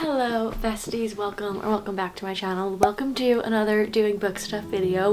Hello besties, welcome back to my channel. Welcome to another doing book stuff video.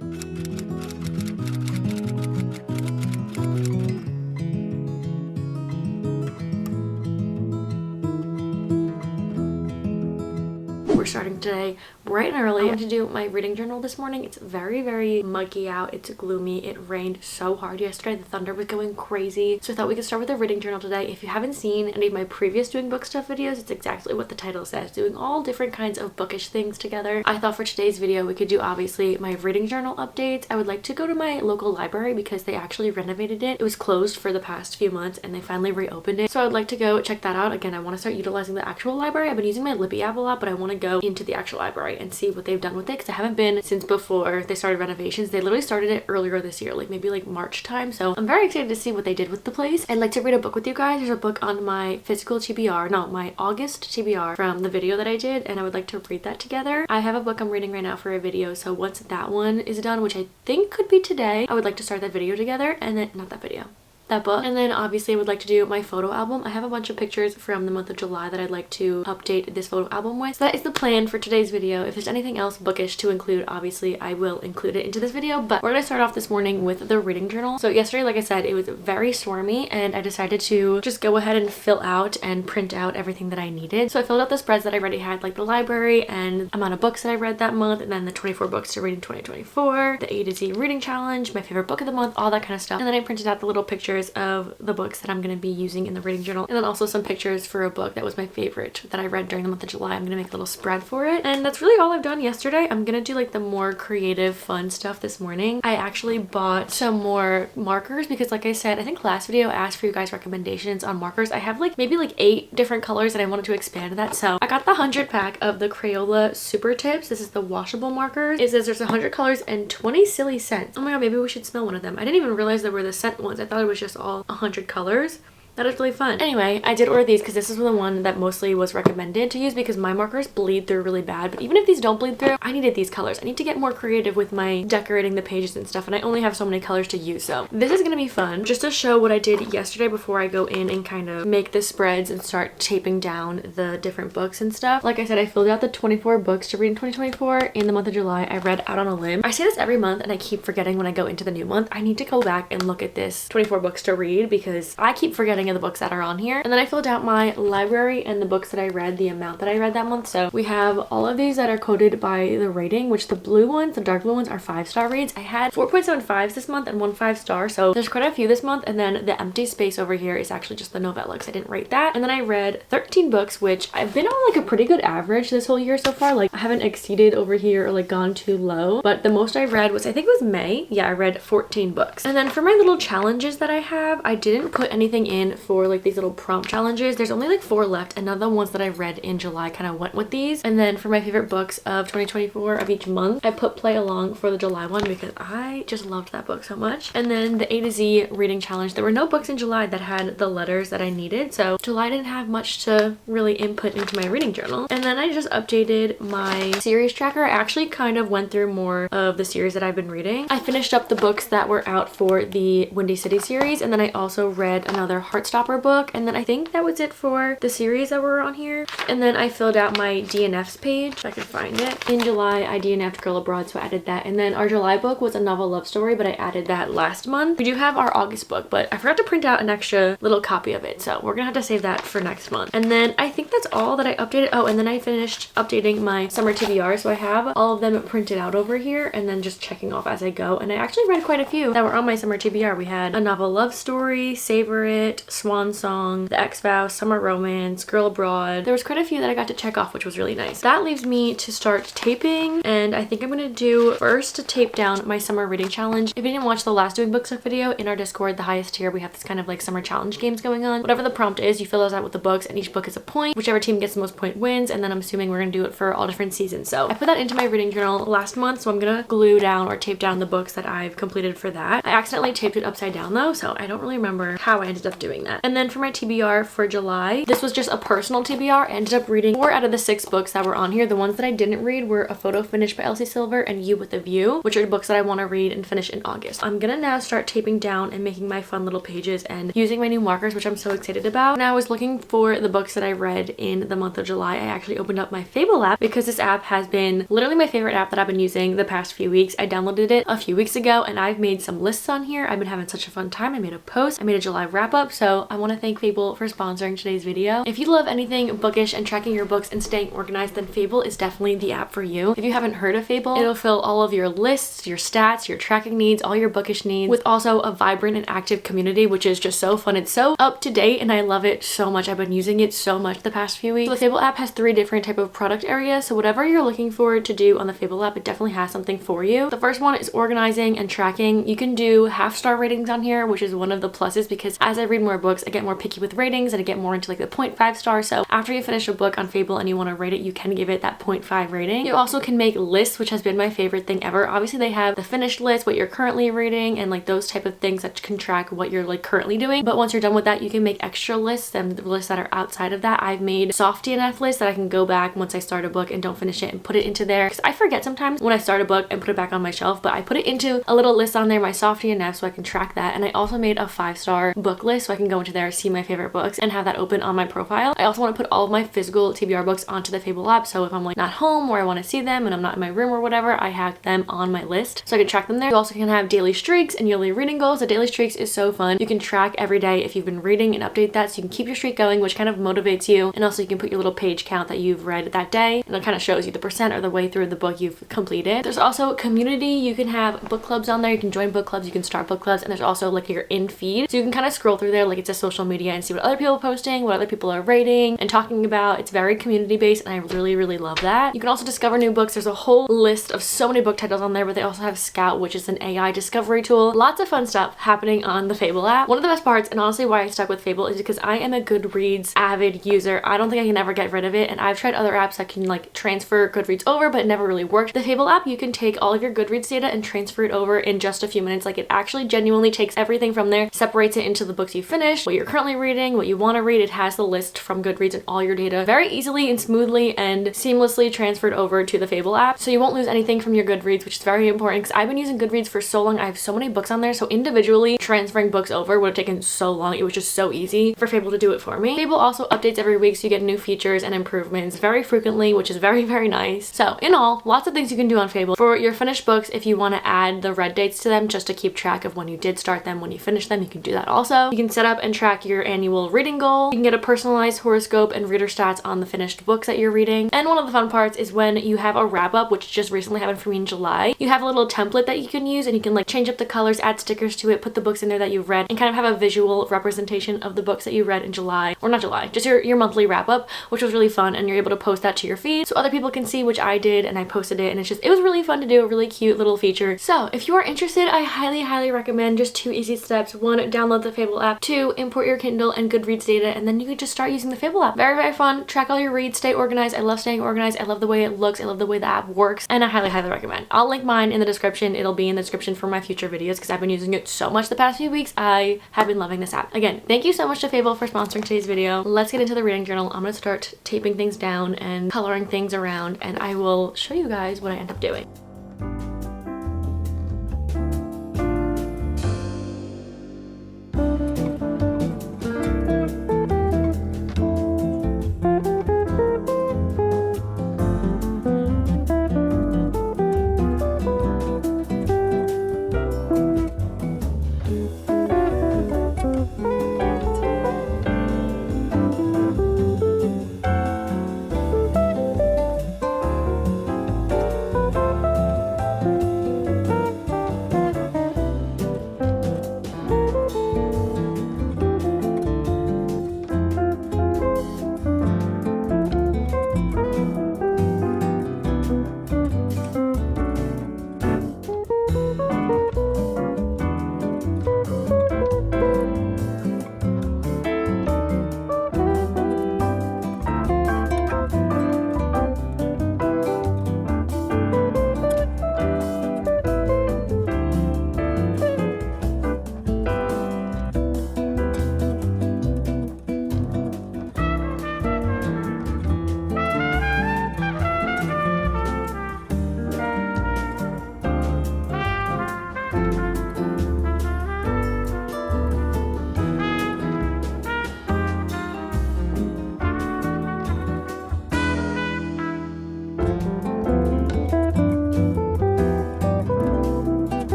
We're starting today bright and early. I went to do my reading journal this morning. It's very muggy out. It's gloomy. It rained so hard yesterday. The thunder was going crazy. So I thought we could start with the reading journal today. If you haven't seen any of my previous doing book stuff videos, it's exactly what the title says, doing all different kinds of bookish things together. I thought for today's video we could do obviously my reading journal updates. I would like to go to my local library because they actually renovated it. It was closed for the past few months and they finally reopened it. So I would like to go check that out. Again, I want to start utilizing the actual library. I've been using my Libby app a lot, but I want to go into the actual library and see what they've done with it because I haven't been since before they started renovations. They literally started it earlier this year, like maybe like March time. So I'm very excited to see what they did with the place. I'd like to read a book with you guys. There's a book on my physical TBR, no, my August TBR from the video that I did, and I would like to read that together. I have a book I'm reading right now for a video, so once that one is done, which I think could be today, I would like to start that video together, and then not that video, that book. And then obviously I would like to do my photo album. I have a bunch of pictures from the month of July that I'd like to update this photo album with. So that is the plan for today's video. If there's anything else bookish to include, obviously I will include it into this video, but we're gonna start off this morning with the reading journal. So yesterday, like I said, it was very stormy and I decided to just go ahead and fill out and print out everything that I needed. So I filled out the spreads that I already had, like the library and amount of books that I read that month, and then the 24 books to read in 2024, the A to Z reading challenge, my favorite book of the month, all that kind of stuff. And then I printed out the little pictures of the books that I'm going to be using in the reading journal, and then also some pictures for a book that was my favorite that I read during the month of July. I'm going to make a little spread for it, and that's really all I've done yesterday. I'm going to do like the more creative fun stuff this morning. I actually bought some more markers because, like I said, I think last video I asked for you guys recommendations on markers. I have like maybe like 8 different colors and I wanted to expand that, so I got the 100 pack of the Crayola Super Tips. This is the washable markers. It says there's 100 colors and 20 silly scents. Oh my god, maybe we should smell one of them. I didn't even realize there were the scent ones. I thought it was just all 100 colors. That is really fun. Anyway, I did order these because this is the one that mostly was recommended to use because my markers bleed through really bad. But even if these don't bleed through, I needed these colors. I need to get more creative with my decorating the pages and stuff, and I only have so many colors to use. So this is gonna be fun. Just to show what I did yesterday before I go in and kind of make the spreads and start taping down the different books and stuff. Like I said, I filled out the 24 books to read in 2024 in the month of July. I read Out on a Limb. I say this every month and I keep forgetting when I go into the new month. I need to go back and look at this 24 books to read because I keep forgetting of the books that are on here. And then I filled out my library and the books that I read, the amount that I read that month. So we have all of these that are coded by the rating, which the blue ones, the dark blue ones, are 5-star reads. I had 4.75s this month and 1 5-star, so there's quite a few this month. And then the empty space over here is actually just the novella because I didn't rate that. And then I read 13 books, which I've been on like a pretty good average this whole year so far. Like I haven't exceeded over here or like gone too low, but the most I read was, I think it was May. Yeah, I read 14 books. And then for my little challenges that I have, I didn't put anything in for like these little prompt challenges. There's only like 4 left, and none of the ones that I read in July kind of went with these. And then for my favorite books of 2024 of each month, I put play along for the July one because I just loved that book so much. And then the A to Z reading challenge, there were no books in July that had the letters that I needed, so July didn't have much to really input into my reading journal. And then I just updated my series tracker. I actually kind of went through more of the series that I've been reading. I finished up the books that were out for the Windy City series, and then I also read another Heartstopper book, and then I think that was it for the series that were on here. And then I filled out my DNFs page if I could find it. In July I DNF'd Girl Abroad, so I added that. And then our July book was a novel love story, but I added that last month. We do have our August book, but I forgot to print out an extra little copy of it, so we're gonna have to save that for next month. And then I think that's all that I updated. Oh, and then I finished updating my summer TBR, so I have all of them printed out over here and then just checking off as I go. And I actually read quite a few that were on my summer TBR. We had a novel love story, Savor It, Swan Song, The Ex-Vows, Summer Romance, Girl Abroad. There was quite a few that I got to check off, which was really nice. That leaves me to start taping, and I think I'm gonna do first to tape down my summer reading challenge. If you didn't watch the last doing book stuff video, in our Discord, the highest tier, we have this kind of like summer challenge games going on. Whatever the prompt is, you fill those out with the books, and each book is a point. Whichever team gets the most point wins, and then I'm assuming we're gonna do it for all different seasons. So I put that into my reading journal last month, so I'm gonna glue down or tape down the books that I've completed for that. I accidentally taped it upside down though, so I don't really remember how I ended up doing doing that. And then for my TBR for July, this was just a personal TBR. I ended up reading 4 out of the 6 books that were on here. The ones that I didn't read were A Photo Finish by Elsie Silver and You with a View, which are books that I want to read and finish in August. I'm gonna now start taping down and making my fun little pages and using my new markers, which I'm so excited about. And I was looking for the books that I read in the month of July. I actually opened up my Fable app because this app has been literally my favorite app that I've been using the past few weeks. I downloaded it a few weeks ago and I've made some lists on here. I've been having such a fun time. I made a post, I made a July wrap up, so I want to thank Fable for sponsoring today's video. If you love anything bookish and tracking your books and staying organized, then Fable is definitely the app for you. If you haven't heard of Fable, it'll fill all of your lists, your stats, your tracking needs, all your bookish needs, with also a vibrant and active community, which is just so fun. It's so up to date and I love it so much. I've been using it so much the past few weeks. So the Fable app has 3 different type of product areas, so whatever you're looking for to do on the Fable app, it definitely has something for you. The first one is organizing and tracking. You can do half-star ratings on here, which is one of the pluses because as I read more books, I get more picky with ratings and I get more into like the 0.5 star. So after you finish a book on Fable and you want to rate it, you can give it that 0.5 rating. You also can make lists, which has been my favorite thing ever. Obviously they have the finished list, what you're currently reading, and like those type of things that can track what you're like currently doing. But once you're done with that, you can make extra lists and the lists that are outside of that. I've made soft DNF lists that I can go back once I start a book and don't finish it and put it into there, because I forget sometimes when I start a book and put it back on my shelf, but I put it into a little list on there, my soft DNF, so I can track that. And I also made a 5-star book list so I can go into there, see my favorite books, and have that open on my profile. I also want to put all of my physical TBR books onto the Fable app, so if I'm like not home or I want to see them and I'm not in my room or whatever, I have them on my list so I can track them there. You also can have daily streaks and yearly reading goals. The daily streaks is so fun. You can track every day if you've been reading and update that so you can keep your streak going, which kind of motivates you. And also you can put your little page count that you've read that day, and it kind of shows you the percent or the way through the book you've completed. There's also community. You can have book clubs on there. You can join book clubs, you can start book clubs, and there's also like your in feed, so you can kind of scroll through there like it's a social media and see what other people are posting, what other people are rating and talking about. It's very community based and I really love that. You can also discover new books. There's a whole list of so many book titles on there, but they also have Scout, which is an AI discovery tool. Lots of fun stuff happening on the Fable app. One of the best parts, and honestly why I stuck with Fable, is because I am a Goodreads avid user. I don't think I can ever get rid of it, and I've tried other apps that can like transfer Goodreads over, but it never really worked. The Fable app, you can take all of your Goodreads data and transfer it over in just a few minutes. Like it actually genuinely takes everything from there, separates it into the books you finished, what you're currently reading, what you want to read. It has the list from Goodreads and all your data very easily and smoothly and seamlessly transferred over to the Fable app, so you won't lose anything from your Goodreads, which is very important because I've been using Goodreads for so long. I have so many books on there, so individually transferring books over would have taken so long. It was just so easy for Fable to do it for me. Fable also updates every week, so you get new features and improvements very frequently, which is very nice. So in all, lots of things you can do on Fable. For your finished books, if you want to add the read dates to them just to keep track of when you did start them, when you finished them, you can do that also. You can set up and track your annual reading goal. You can get a personalized horoscope and reader stats on the finished books that you're reading. And one of the fun parts is when you have a wrap up, which just recently happened for me in July. You have a little template that you can use and you can like change up the colors, add stickers to it, put the books in there that you've read, and kind of have a visual representation of the books that you read in July, or not July, just your monthly wrap up, which was really fun. And you're able to post that to your feed so other people can see, which I did, and I posted it, and it was really fun to do, a really cute little feature. So if you are interested, I highly recommend just 2 easy steps. 1, download the Fable app. 2, import your Kindle and Goodreads data, and then you could just start using the Fable app. Very fun. Track all your reads, stay organized. I love staying organized. I love the way it looks. I love the way the app works, and I highly recommend. I'll link mine in the description. It'll be in the description for my future videos because I've been using it so much the past few weeks. I have been loving this app. Again, thank you so much to Fable for sponsoring today's video. Let's get into the reading journal. I'm gonna start taping things down and coloring things around, and I will show you guys what I end up doing.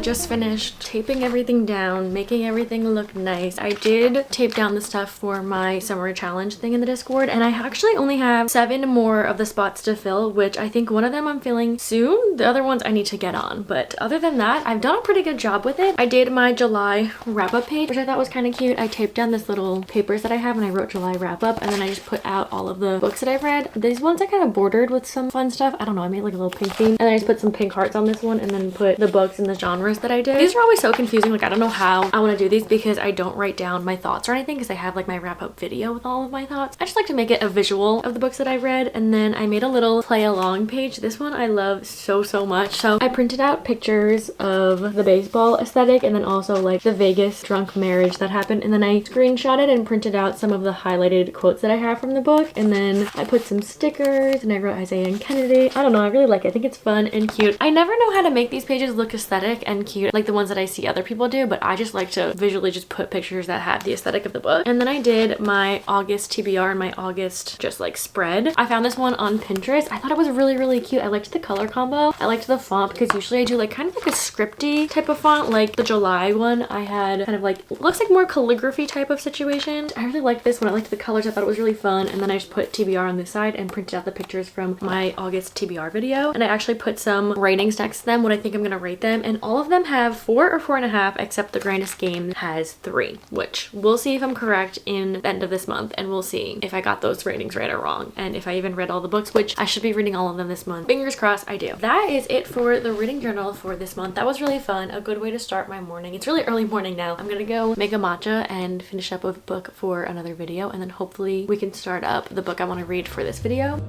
just finished taping everything down, making everything look nice. I did tape down the stuff for my summer challenge thing in the Discord, and I actually only have 7 more of the spots to fill, which I think one of them I'm filling soon. The other ones I need to get on, but other than that, I've done a pretty good job with it. I did my July wrap-up page, which I thought was kind of cute. I taped down this little papers that I have and I wrote July wrap-up, and then I just put out all of the books that I've read. These ones I kind of bordered with some fun stuff. I don't know, I made like a little pink theme, and then I just put some pink hearts on this one and then put the books and the genres that I did. These are always so confusing. Like, I don't know how I want to do these because I don't write down my thoughts or anything because I have like my wrap-up video with all of my thoughts. I just like to make it a visual of the books that I read, and then I made a little play along page. This one I love so much. So I printed out pictures of the baseball aesthetic and then also like the Vegas drunk marriage that happened, and then I screenshotted and printed out some of the highlighted quotes that I have from the book, and then I put some stickers and I wrote Isaiah and Kennedy. I don't know, I really like it. I think it's fun and cute. I never know how to make these pages look aesthetic and cute like the ones that I see other people do, but I just like to visually just put pictures that have the aesthetic of the book. And then I did my August TBR and my August just like spread. I found this one on Pinterest. I thought it was really cute. I liked the color combo. I liked the font because usually I do like kind of like a scripty type of font. Like the July one I had kind of like, looks like more calligraphy type of situation. I really liked this one. I liked the colors. I thought it was really fun. And then I just put TBR on this side and printed out the pictures from my August TBR video. And I actually put some ratings next to them, what I think I'm gonna rate them. And all of them have 4 or 4.5, except The Grandest Game has 3, which we'll see if I'm correct in the end of this month, and we'll see if I got those ratings right or wrong, and if I even read all the books, which I should be reading all of them this month. Fingers crossed I do. That is it for the reading journal for this month. That was really fun. A good way to start my morning. It's really early morning now. I'm gonna go make a matcha and finish up a book for another video, and then hopefully we can start up the book I want to read for this video.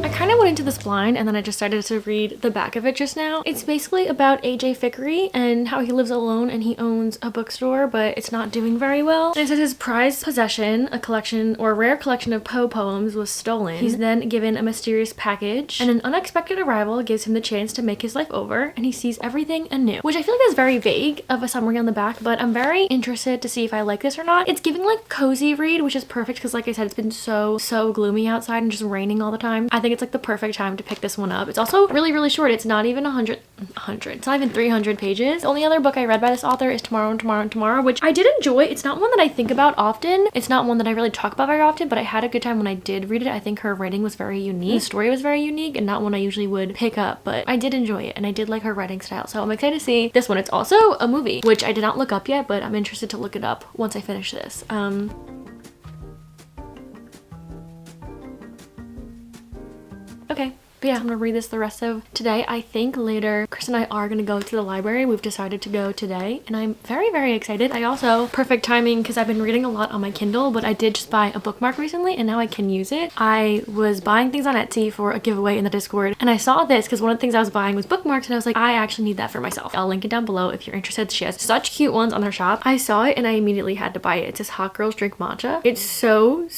I kind of went into this blind and then I just started to read the back of it just now. It's basically about AJ Fickery and how he lives alone and he owns a bookstore, but it's not doing very well. And it says his prized possession, a collection or a rare collection of Poe poems, was stolen. He's then given a mysterious package, and an unexpected arrival gives him the chance to make his life over, and he sees everything anew. Which I feel like is very vague of a summary on the back, but I'm very interested to see if I like this or not. It's giving like cozy read, which is perfect because like I said, it's been so gloomy outside and just raining all the time. I think it's like the perfect time to pick this one up. It's also really short. It's not even 100. It's not even 300 pages. The only other book I read by this author is Tomorrow and Tomorrow and Tomorrow, which I did enjoy. It's not one that I think about often. It's not one that I really talk about very often, but I had a good time when I did read it. I think her writing was very unique. The story was very unique and not one I usually would pick up, but I did enjoy it and I did like her writing style. So I'm excited to see this one. It's also a movie, which I did not look up yet, but I'm interested to look it up once I finish this. Okay. But yeah, I'm gonna read this the rest of today. I think later Chris and I are gonna go to the library. We've decided to go today and I'm very excited. I also, perfect timing because I've been reading a lot on my Kindle, but I did just buy a bookmark recently and now I can use it. I was buying things on Etsy for a giveaway in the Discord and I saw this because one of the things I was buying was bookmarks and I was like, I actually need that for myself. I'll link it down below if you're interested. She has such cute ones on her shop. I saw it and I immediately had to buy it. It says Hot Girls Drink Matcha. It's so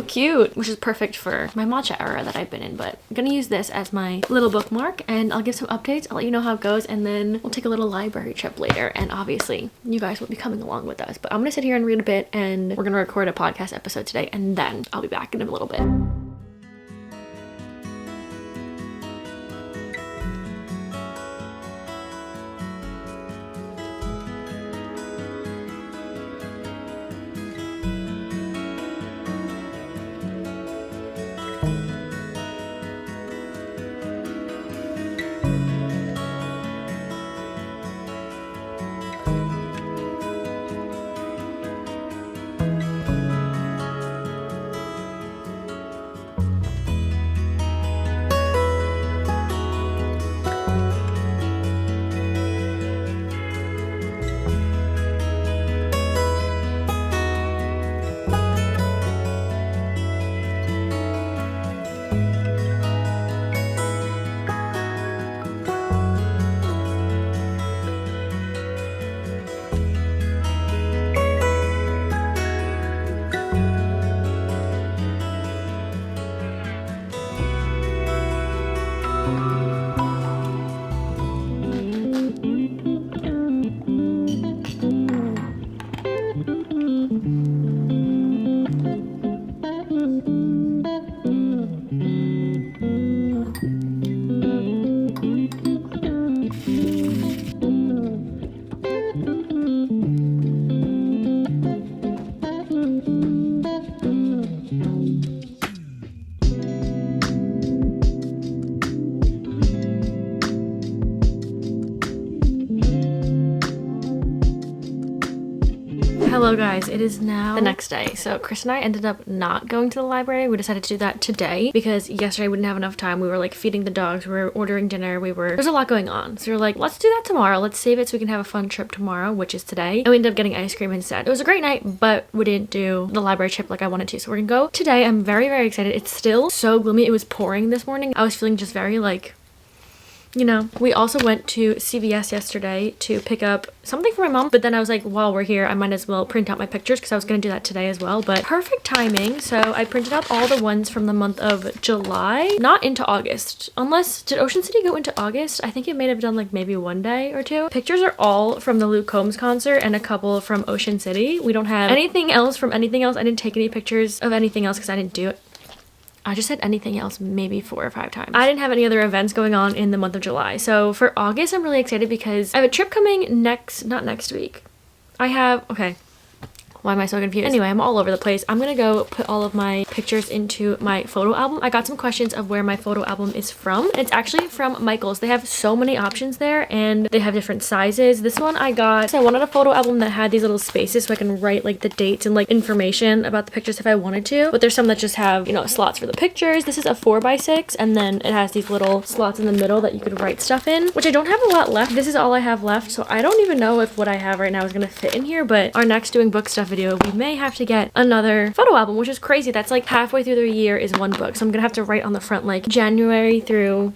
cute, which is perfect for my matcha era that I've been in, but I'm gonna use this as my little bookmark and I'll give some updates. I'll let you know how it goes and then we'll take a little library trip later, and obviously you guys will be coming along with us. But I'm gonna sit here and read a bit and we're gonna record a podcast episode today and then I'll be back in a little bit. Hello guys, it is now the next day. So Chris and I ended up not going to the library. We decided to do that today because yesterday we didn't have enough time. We were like feeding the dogs, we were ordering dinner, there's a lot going on. So we were like, let's do that tomorrow. Let's save it so we can have a fun trip tomorrow, which is today. And we ended up getting ice cream instead. It was a great night, but we didn't do the library trip like I wanted to. So we're gonna go today. I'm very, very excited. It's still so gloomy. It was pouring this morning. I was feeling just very like, you know. We also went to CVS yesterday to pick up something for my mom, but then I was like, while we're here, I might as well print out my pictures because I was going to do that today as well. But perfect timing. So I printed out all the ones from the month of July, not into August. Unless, did Ocean City go into August? I think it may have done like maybe one day or two. Pictures are all from the Luke Combs concert and a couple from Ocean City. We don't have anything else from anything else. I didn't take any pictures of anything else because I didn't do it. I just said anything else maybe 4 or 5 times. I didn't have any other events going on in the month of July. So for August, I'm really excited because I have a trip coming not next week. Okay. Why am I so confused? Anyway, I'm all over the place. I'm gonna go put all of my pictures into my photo album. I got some questions of where my photo album is from. It's actually from Michael's. They have so many options there and they have different sizes. This one I got, so I wanted a photo album that had these little spaces so I can write like the dates and like information about the pictures if I wanted to. But there's some that just have, you know, slots for the pictures. This is a 4x6 and then it has these little slots in the middle that you could write stuff in, which I don't have a lot left. This is all I have left. So I don't even know if what I have right now is gonna fit in here, but our next doing book stuff video, we may have to get another photo album, which is crazy. That's like halfway through the year is one book. So I'm gonna have to write on the front like January through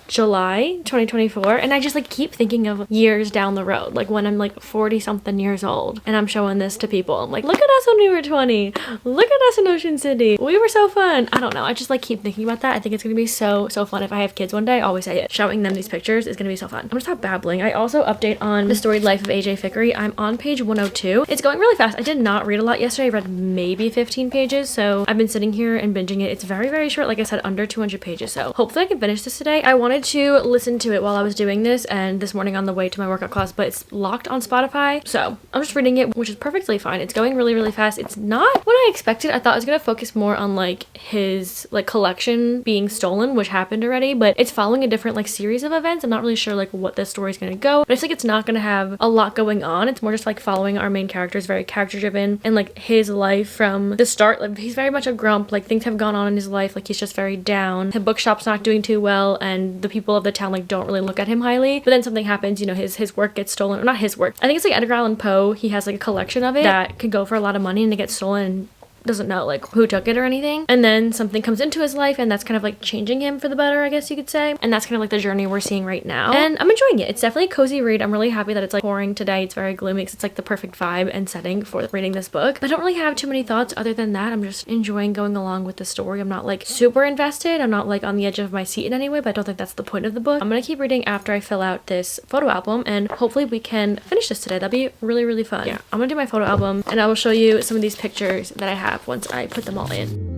July 2024, and I just like keep thinking of years down the road, like when I'm like 40 something years old and I'm showing this to people. I'm like, look at us when we were 20, look at us in Ocean City, we were so fun. I don't know, I just like keep thinking about that. I think it's gonna be so fun. If I have kids one day, I always say it, showing them these pictures is gonna be so fun. I'm gonna stop babbling. I also update on the storied life of AJ Fickery. I'm on page 102. It's going really fast. I did not read a lot yesterday. I read maybe 15 pages, so I've been sitting here and binging it. It's very, very short, like I said, under 200 pages, so hopefully I can finish this today. I wanted to listen to it while I was doing this and this morning on the way to my workout class, but it's locked on Spotify, so I'm just reading it, which is perfectly fine. It's going really, really fast. It's not what I expected. I thought I was gonna focus more on like his like collection being stolen, which happened already, but it's following a different like series of events. I'm not really sure like what the story is gonna go, but I feel like it's not gonna have a lot going on. It's more just like following our main characters, very character driven, and like his life from the start. Like he's very much a grump, like things have gone on in his life, like he's just very down. The bookshop's not doing too well and the people of the town like don't really look at him highly, but then something happens, you know, his work gets stolen, or not his work, I think it's like Edgar Allan Poe, he has like a collection of it that could go for a lot of money and it gets stolen and doesn't know like who took it or anything, and then something comes into his life and that's kind of like changing him for the better, I guess you could say, and that's kind of like the journey we're seeing right now, and I'm enjoying it. It's definitely a cozy read. I'm really happy that it's like pouring today. It's very gloomy because it's like the perfect vibe and setting for reading this book, but I don't really have too many thoughts other than that. I'm just enjoying going along with the story. I'm not like super invested. I'm not like on the edge of my seat in any way, but I don't think that's the point of the book. I'm gonna keep reading after I fill out this photo album and hopefully we can finish this today. That'd be really, really fun. Yeah, I'm gonna do my photo album and I will show you some of these pictures that I have once I put them all in.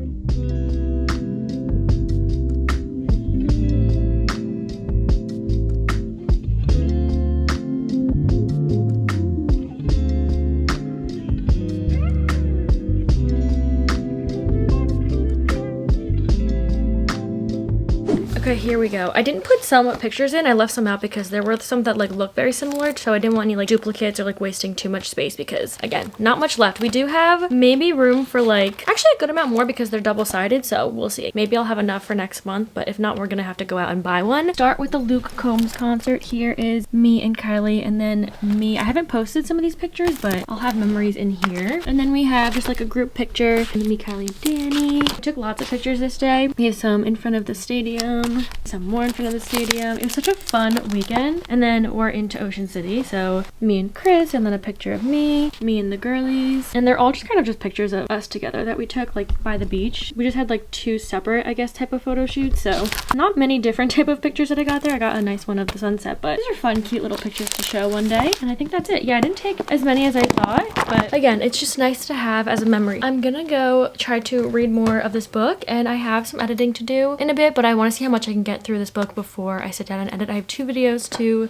Okay, here we go. I didn't put some pictures in. I left some out because there were some that like look very similar, so I didn't want any like duplicates or like wasting too much space because again, not much left. We do have maybe room for like actually a good amount more because they're double-sided, so we'll see. Maybe I'll have enough for next month, but if not, we're gonna have to go out and buy one. Start with the Luke Combs concert. Here is me and Kylie, and then me. I haven't posted some of these pictures, but I'll have memories in here. And then we have just like a group picture, and then me, Kylie, and Danny. I took lots of pictures this day. We have some in front of the stadium, some more in front of the stadium. It was such a fun weekend. And then we're into Ocean City, so me and Chris, and then a picture of me and the girlies, and they're all just kind of just pictures of us together that we took like by the beach. We just had like 2 separate, I guess, type of photo shoots, so not many different type of pictures that I got there. I got a nice one of the sunset, but these are fun, cute little pictures to show one day, and I think that's it. Yeah, I didn't take as many as I thought, but again, it's just nice to have as a memory. I'm gonna go try to read more of this book, and I have some editing to do in a bit, but I want to see how much I can get through this book before I sit down and edit. I have 2 videos to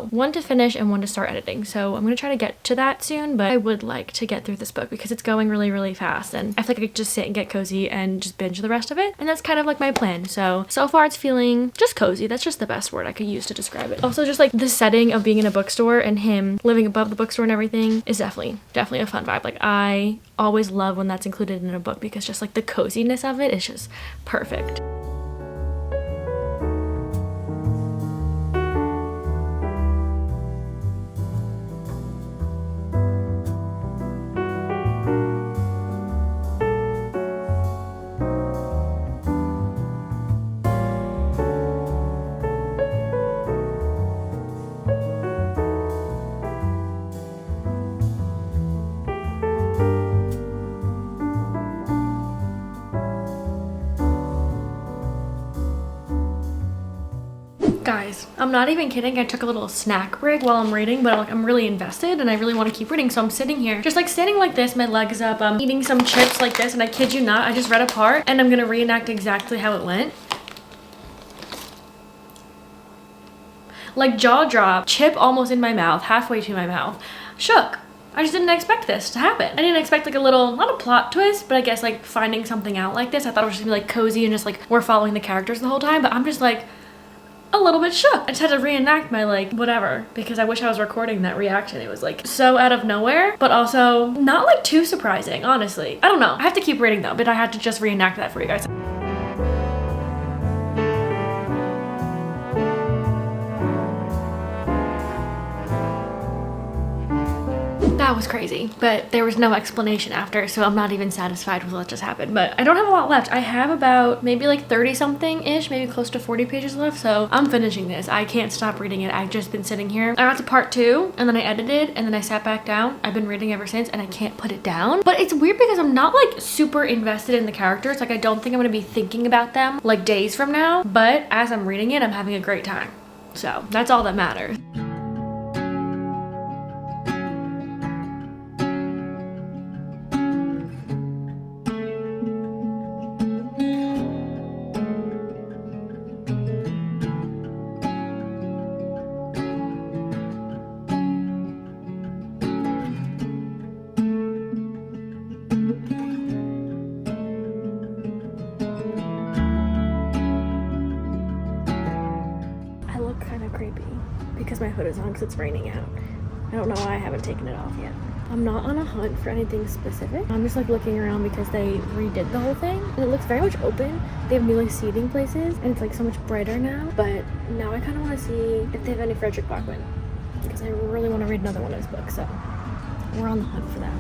one to finish and one to start editing. So I'm gonna try to get to that soon, but I would like to get through this book because it's going really, really fast, and I feel like I could just sit and get cozy and just binge the rest of it. And that's kind of like my plan. So far it's feeling just cozy. That's just the best word I could use to describe it. Also, just like the setting of being in a bookstore and him living above the bookstore and everything is definitely a fun vibe. Like, I always love when that's included in a book because just like the coziness of it is just perfect. Guys, I'm not even kidding. I took a little snack break while I'm reading, but like, I'm really invested and I really want to keep reading. So I'm sitting here, just like standing like this, my legs up, I'm eating some chips like this, and I kid you not, I just read a part and I'm gonna reenact exactly how it went. Like, jaw drop, chip almost in my mouth, halfway to my mouth, shook. I just didn't expect this to happen. I didn't expect like a little, not a plot twist, but I guess like finding something out like this. I thought it was just gonna be like cozy and just like we're following the characters the whole time, but I'm just like a little bit shook. I just had to reenact my like whatever because I wish I was recording that reaction. It was like so out of nowhere, but also not like too surprising, honestly. I don't know. I have to keep reading though, but I had to just reenact that for you guys. That was crazy, but there was no explanation after, so I'm not even satisfied with what just happened. But I don't have a lot left. I have about maybe like 30 something ish, maybe close to 40 pages left, so I'm finishing this. I can't stop reading it. I've just been sitting here. I got to part 2 and then I edited and then I sat back down. I've been reading ever since and I can't put it down. But it's weird because I'm not like super invested in the characters. Like, I don't think I'm gonna be thinking about them like days from now, but as I'm reading it, I'm having a great time. So that's all that matters. Because my hood is on because it's raining out. I don't know why I haven't taken it off yet. I'm not on a hunt for anything specific. I'm just like looking around because they redid the whole thing and it looks very much open. They have new like seating places and it's like so much brighter now. But now I kind of want to see if they have any Frederick Bachman because I really want to read another one of his books. So we're on the hunt for that.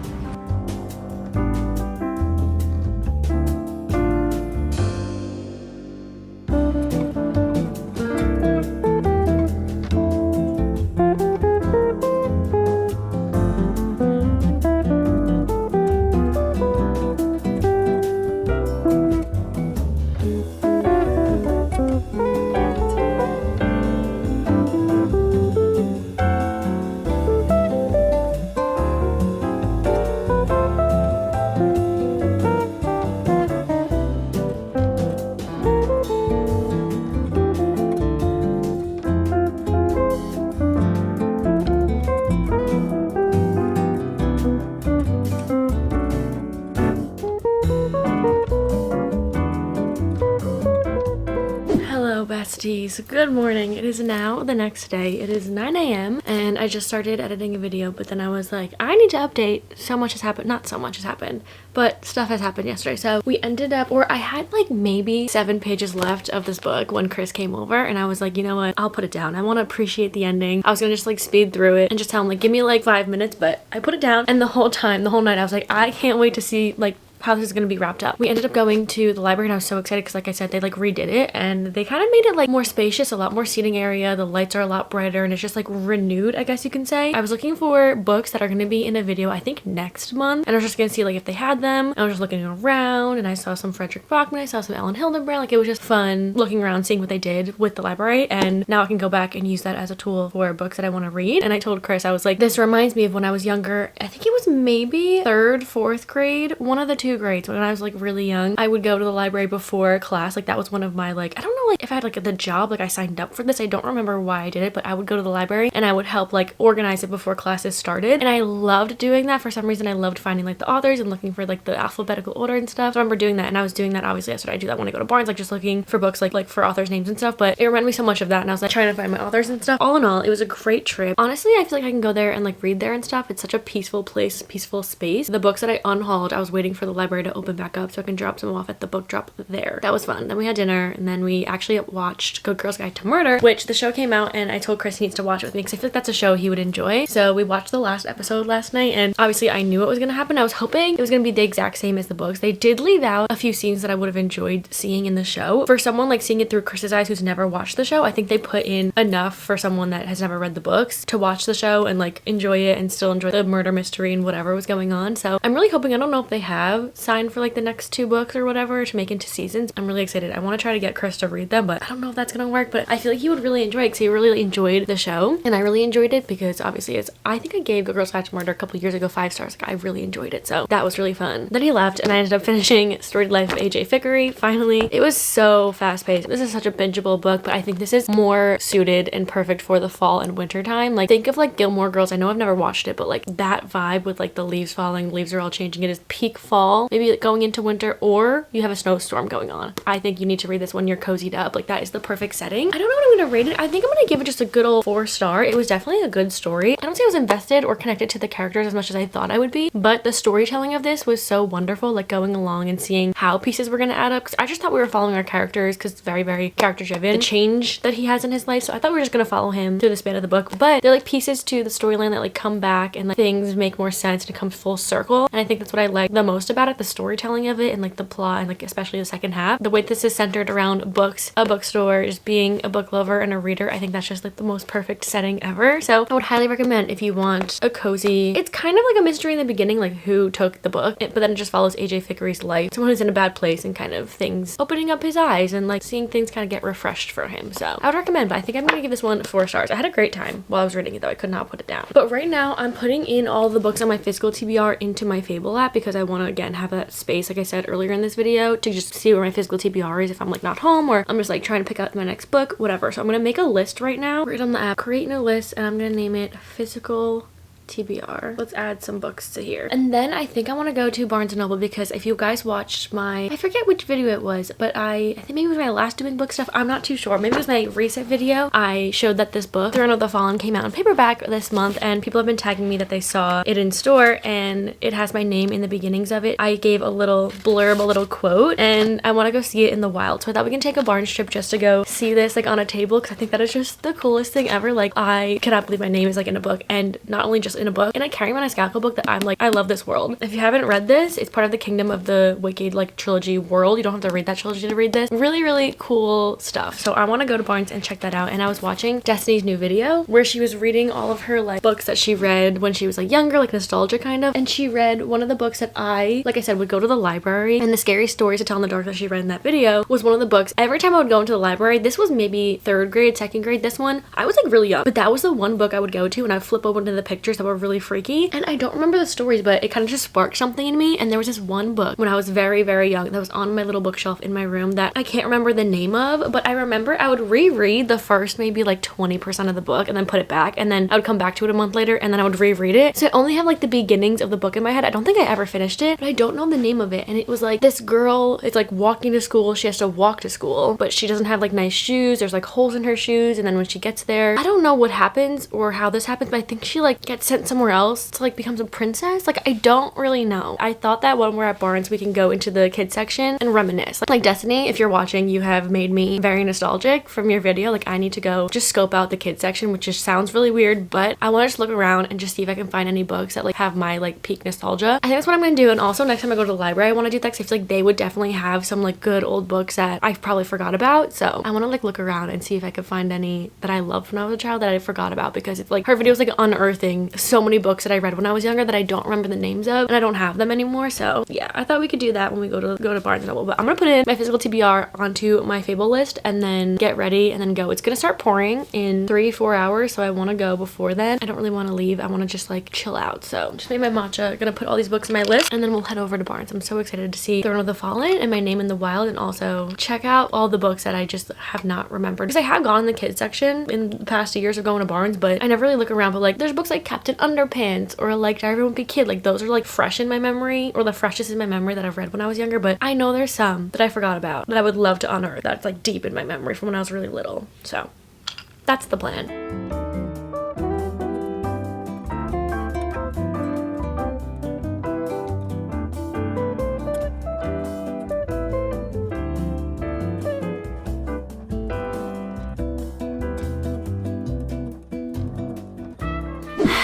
Besties, good morning. It is now the next day. It is 9 a.m. and I just started editing a video, but then I was like, I need to update. So much has happened. Not so much has happened, but stuff has happened yesterday. So we ended up, or I had like maybe 7 pages left of this book when Chris came over and I was like, you know what, I'll put it down. I want to appreciate the ending. I was gonna just like speed through it and just tell him like, give me like 5 minutes, but I put it down, and the whole night I was like, I can't wait to see like how this is gonna be wrapped up. We ended up going to the library and I was so excited because like I said, they like redid it and they kind of made it like more spacious, a lot more seating area. The lights are a lot brighter and it's just like renewed, I guess you can say. I was looking for books that are gonna be in a video I think next month, and I was just gonna see like if they had them. I was just looking around and I saw some Frederick Bachman, I saw some Ellen Hildenbrand. Like, it was just fun looking around, seeing what they did with the library, and now I can go back and use that as a tool for books that I want to read. And I told Chris, I was like, this reminds me of when I was younger. I think it was maybe 3rd, 4th grade, one of the two 2 grades, when I was like really young, I would go to the library before class. Like that was one of my like, I don't know like if I had like the job, like I signed up for this. I don't remember why I did it, but I would go to the library and I would help like organize it before classes started. And I loved doing that. For some reason I loved finding like the authors and looking for like the alphabetical order and stuff. So I remember doing that, and I was doing that obviously yesterday. I do that when I go to Barnes, like just looking for books like for authors' names and stuff. But it reminded me so much of that, and I was like trying to find my authors and stuff. All in all, it was a great trip. Honestly, I feel like I can go there and like read there and stuff. It's such a peaceful place, peaceful space. The books that I unhauled, I was waiting for the library to open back up so I can drop some off at the book drop there. That was fun. Then we had dinner, and then we actually watched Good Girls Guide to Murder, which the show came out and I told Chris he needs to watch it with me because I feel like that's a show he would enjoy. So we watched the last episode last night, and obviously I knew what was gonna happen. I was hoping it was gonna be the exact same as the books. They did leave out a few scenes that I would have enjoyed seeing in the show. For someone like seeing it through Chris's eyes who's never watched the show, I think they put in enough for someone that has never read the books to watch the show and like enjoy it and still enjoy the murder mystery and whatever was going on. So I'm really hoping, I don't know if they have signed for like the next 2 books or whatever to make into seasons. I'm really excited. I want to try to get Chris to read them, but I don't know if that's gonna work. But I feel like he would really enjoy it because he really enjoyed the show, and I really enjoyed it because obviously I think I gave Good Girls Guide to Murder a couple years ago 5 stars. Like I really enjoyed it, so that was really fun. Then he left and I ended up finishing Storied Life of AJ Fickery finally. It was so fast paced. This is such a bingeable book, but I think this is more suited and perfect for the fall and winter time. Like think of like Gilmore Girls. I know I've never watched it, but like that vibe with like the leaves falling, leaves are all changing. It is peak fall, maybe like going into winter, or you have a snowstorm going on. I think you need to read this when you're cozied up. Like that is the perfect setting. I don't know what I'm gonna rate it. I think I'm gonna give it just a good old 4 star. It was definitely a good story. I don't say I was invested or connected to the characters as much as I thought I would be, but the storytelling of this was so wonderful, like going along and seeing how pieces were gonna add up, because I just thought we were following our characters because it's very, very character driven, the change that he has in his life. So I thought we were just gonna follow him through the span of the book, but they're like pieces to the storyline that like come back and like things make more sense and it comes full circle. And I think that's what I like the most about it, the storytelling of it and like the plot, and like especially the second half, the way this is centered around books, a bookstore, just being a book lover and a reader. I think that's just like the most perfect setting ever. So I would highly recommend if you want a cozy, it's kind of like a mystery in the beginning, like who took the book, but then it just follows AJ Fickery's life, someone who's in a bad place and kind of things opening up his eyes and like seeing things kind of get refreshed for him. So I would recommend, but I think I'm gonna give this one 4 stars. I had a great time while I was reading it though. I could not put it down. But right now I'm putting in all the books on my physical TBR into my Fable app because I want to again have that space, like I said earlier in this video, to just see where my physical TBR is if I'm like not home or I'm just like trying to pick out my next book, whatever. So I'm gonna make a list right now, right on the app, create new list, and I'm gonna name it Physical TBR. Let's add some books to here. And then I think I want to go to Barnes & Noble because if you guys watched my, I forget which video it was, but I think maybe it was my last doing book stuff. I'm not too sure. Maybe it was my recent video. I showed that this book, Throne of the Fallen, came out in paperback this month, and people have been tagging me that they saw it in store and it has my name in the beginnings of it. I gave a little blurb, a little quote, and I want to go see it in the wild. So I thought we can take a Barnes trip just to go see this like on a table because I think that is just the coolest thing ever. Like I cannot believe my name is like in a book, and not only just in a book, and I carry my Scalco book that I'm like, I love this world. If you haven't read this, it's part of the Kingdom of the Wicked like trilogy world. You don't have to read that trilogy to read this. Really, really cool stuff. So I want to go to Barnes and check that out. And I was watching Destiny's new video where she was reading all of her like books that she read when she was like younger, like nostalgia kind of. And she read one of the books that I, like I said, would go to the library, and the Scary Stories to Tell in the Dark that she read in that video was one of the books. Every time I would go into the library, this was maybe 3rd grade, 2nd grade, this one, I was like really young, but that was the one book I would go to and I would flip open to the pictures that were really freaky. And I don't remember the stories, but it kind of just sparked something in me. And there was this one book when I was very, very young that was on my little bookshelf in my room that I can't remember the name of, but I remember I would reread the first maybe like 20% of the book and then put it back, and then I would come back to it a month later and then I would reread it. So I only have like the beginnings of the book in my head. I don't think I ever finished it, but I don't know the name of it. And it was like this girl is like walking to school. She has to walk to school, but she doesn't have like nice shoes. There's like holes in her shoes, and then when she gets there, I don't know what happens or how this happens, but I think she like gets sent somewhere else to like becomes a princess. Like I don't really know. I thought that when we're at Barnes we can go into the kids section and reminisce. Like Destiny, if you're watching, you have made me very nostalgic from your video. Like I need to go just scope out the kids section, which just sounds really weird, but I want to just look around and just see if I can find any books that like have my like peak nostalgia. I think that's what I'm gonna do. And also next time I go to the library I want to do that because I feel like they would definitely have some like good old books that I probably forgot about. So I want to like look around and see if I could find any that I loved when I was a child that I forgot about, because it's like her video is like unearthing so many books that I read when I was younger that I don't remember the names of, and I don't have them anymore. So yeah, I thought we could do that when we go to Barnes & Noble. But I'm gonna put in my physical TBR onto my Fable list and then get ready and then go. It's gonna start pouring in 3-4 hours, so I want to go before then. I don't really want to leave. I want to just like chill out. So just made my matcha. Gonna put all these books in my list and then we'll head over to Barnes. I'm so excited to see Throne of the Fallen and My Name in the Wild, and also check out all the books that I just have not remembered, because I have gone in the kids section in the past years of going to Barnes, but I never really look around. But like there's books like Captain Underpants or like Diary of a Wimpy Kid, like those are like fresh in my memory, or the freshest in my memory that I've read when I was younger. But I know there's some that I forgot about that I would love to unearth that's like deep in my memory from when I was really little. So that's the plan.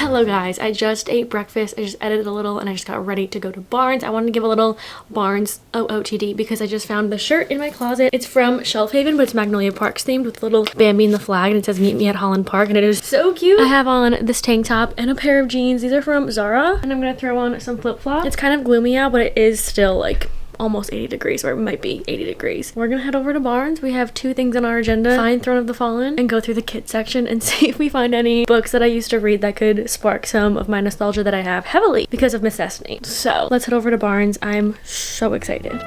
Hello guys, I just ate breakfast, I just edited a little, and I just got ready to go to Barnes. I wanted to give a little Barnes OOTD because I just found the shirt in my closet. It's from Shelf Haven, but it's Magnolia Parks themed with little Bambi and the flag, and it says meet me at Holland Park, and it is so cute. I have on this tank top and a pair of jeans. These are from Zara, and I'm gonna throw on some flip-flops. It's kind of gloomy out, but it is still like almost 80 degrees, or it might be 80 degrees. We're gonna head over to Barnes. We have 2 things on our agenda: find Throne of the Fallen and go through the kids section and see if we find any books that I used to read that could spark some of my nostalgia that I have heavily because of Miss Destiny. So let's head over to Barnes. I'm so excited.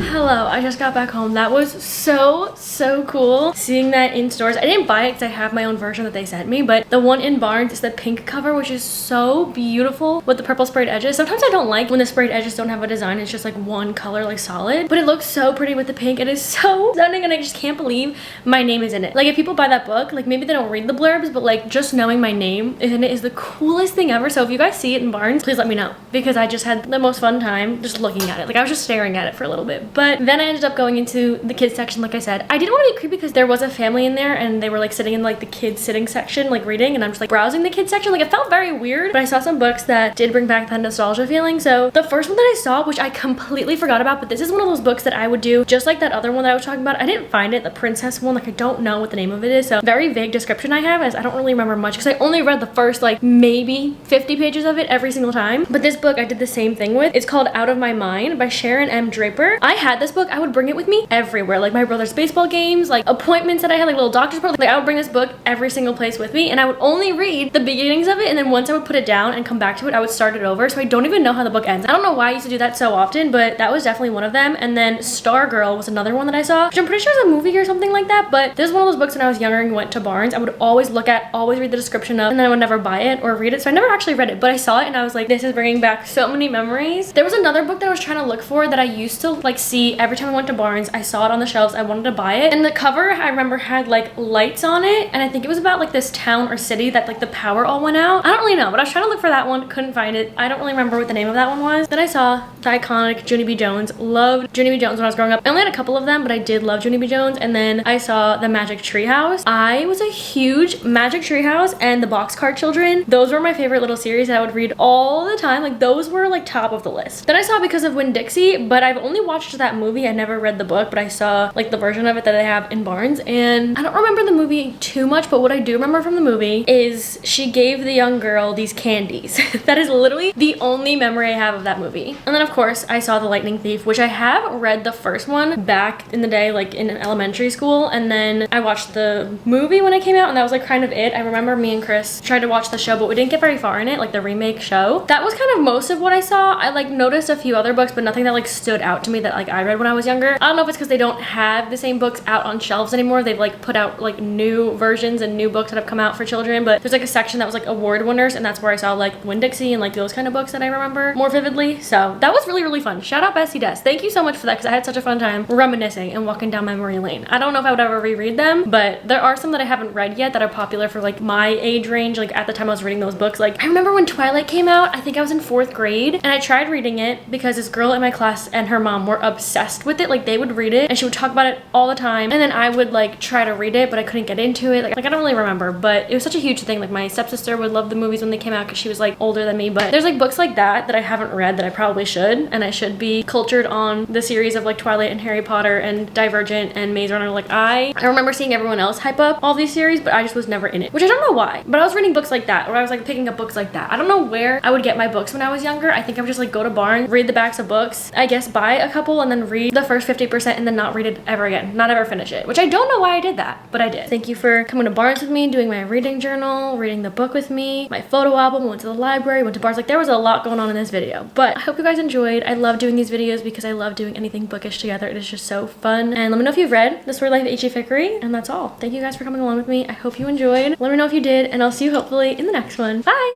Hello, I just got back home. That was so cool seeing that in stores. I didn't buy it because I have my own version that they sent me, but the one in Barnes is the pink cover, which is so beautiful with the purple sprayed edges. Sometimes I don't like when the sprayed edges don't have a design, it's just like one color, like solid, but it looks so pretty with the pink. It is so stunning, and I just can't believe my name is in it. Like if people buy that book, like maybe they don't read the blurbs, but like just knowing my name in it is the coolest thing ever. So if you guys see it in Barnes, please let me know, because I just had the most fun time just looking at it. Like I was just staring at it for a little bit. But then I ended up going into the kids section. Like I said, I didn't want to be creepy because there was a family in there and they were like sitting in like the kids sitting section, like reading, and I'm just like browsing the kids section. Like it felt very weird, but I saw some books that did bring back that nostalgia feeling. So the first one that I saw, which I completely forgot about, but this is one of those books that I would do just like that other one that I was talking about. I didn't find it, the princess one. Like I don't know what the name of it is, so very vague description I have, as I don't really remember much because I only read the first like maybe 50 pages of it every single time. But this book I did the same thing with. It's called Out of My Mind by Sharon M. Draper. I had this book, I would bring it with me everywhere, like my brother's baseball games, like appointments that I had, like little doctor's appointments. Like I would bring this book every single place with me, and I would only read the beginnings of it, and then once I would put it down and come back to it, I would start it over. So I don't even know how the book ends. I don't know why I used to do that so often, but that was definitely one of them. And then Stargirl was another one that I saw, which I'm pretty sure is a movie or something like that. But this is one of those books when I was younger and went to Barnes, I would always look at, always read the description of, and then I would never buy it or read it. So I never actually read it, but I saw it and I was like, this is bringing back so many memories. There was another book that I was trying to look for that I used to like see every time I went to Barnes. I saw it on the shelves, I wanted to buy it, and the cover I remember had like lights on it, and I think it was about like this town or city that like the power all went out. I don't really know, but I was trying to look for that one, couldn't find it. I don't really remember what the name of that one was. Then I saw the iconic Junie B. Jones. Loved Junie B. Jones when I was growing up. I only had a couple of them, but I did love Junie B. Jones. And then I saw the Magic Tree House. I was a huge Magic Tree House and the Boxcar Children. Those were my favorite little series that I would read all the time. Like those were like top of the list. Then I saw Because of Winn-Dixie, but I've only watched that movie. I never read the book, but I saw like the version of it that I have in Barnes, and I don't remember the movie too much, but what I do remember from the movie is she gave the young girl these candies. That is literally the only memory I have of that movie. And then of course I saw The Lightning Thief, which I have read the first one back in the day, like in elementary school, and then I watched the movie when it came out, and that was like kind of it. I remember me and Chris tried to watch the show, but we didn't get very far in it, like the remake show. That was kind of most of what I saw. I like noticed a few other books, but nothing that like stood out to me that like I read when I was younger. I don't know if it's because they don't have the same books out on shelves anymore. They've like put out like new versions and new books that have come out for children, but there's like a section that was like award winners, and that's where I saw like Winn-Dixie and like those kind of books that I remember more vividly. So that was really, really fun. Shout out Bessie Des. Thank you so much for that, because I had such a fun time reminiscing and walking down memory lane. I don't know if I would ever reread them, but there are some that I haven't read yet that are popular for like my age range. Like at the time I was reading those books, like I remember when Twilight came out, I think I was in 4th grade, and I tried reading it because this girl in my class and her mom were obsessed with it. Like they would read it and she would talk about it all the time, and then I would like try to read it, but I couldn't get into it. Like I don't really remember, but it was such a huge thing. Like my stepsister would love the movies when they came out because she was like older than me, but there's like books like that that I haven't read that I probably should, and I should be cultured on the series of like Twilight and Harry Potter and Divergent and Maze Runner. Like I remember seeing everyone else hype up all these series, but I just was never in it, which I don't know why. But I was reading books like that, or I was like picking up books like that. I don't know where I would get my books when I was younger. I think I would just like go to Barnes, read the backs of books, I guess buy a couple and then read the first 50% and then not read it ever again, not ever finish it, which I don't know why I did that, but I did. Thank you for coming to Barnes with me, doing my reading journal, reading the book with me, my photo album, went to the library, went to Barnes. Like there was a lot going on in this video, but I hope you guys enjoyed. I love doing these videos because I love doing anything bookish together. It is just so fun. And let me know if you've read The Story Life of H.E. Fickery, and that's all. Thank you guys for coming along with me. I hope you enjoyed. Let me know if you did, and I'll see you hopefully in the next one. Bye!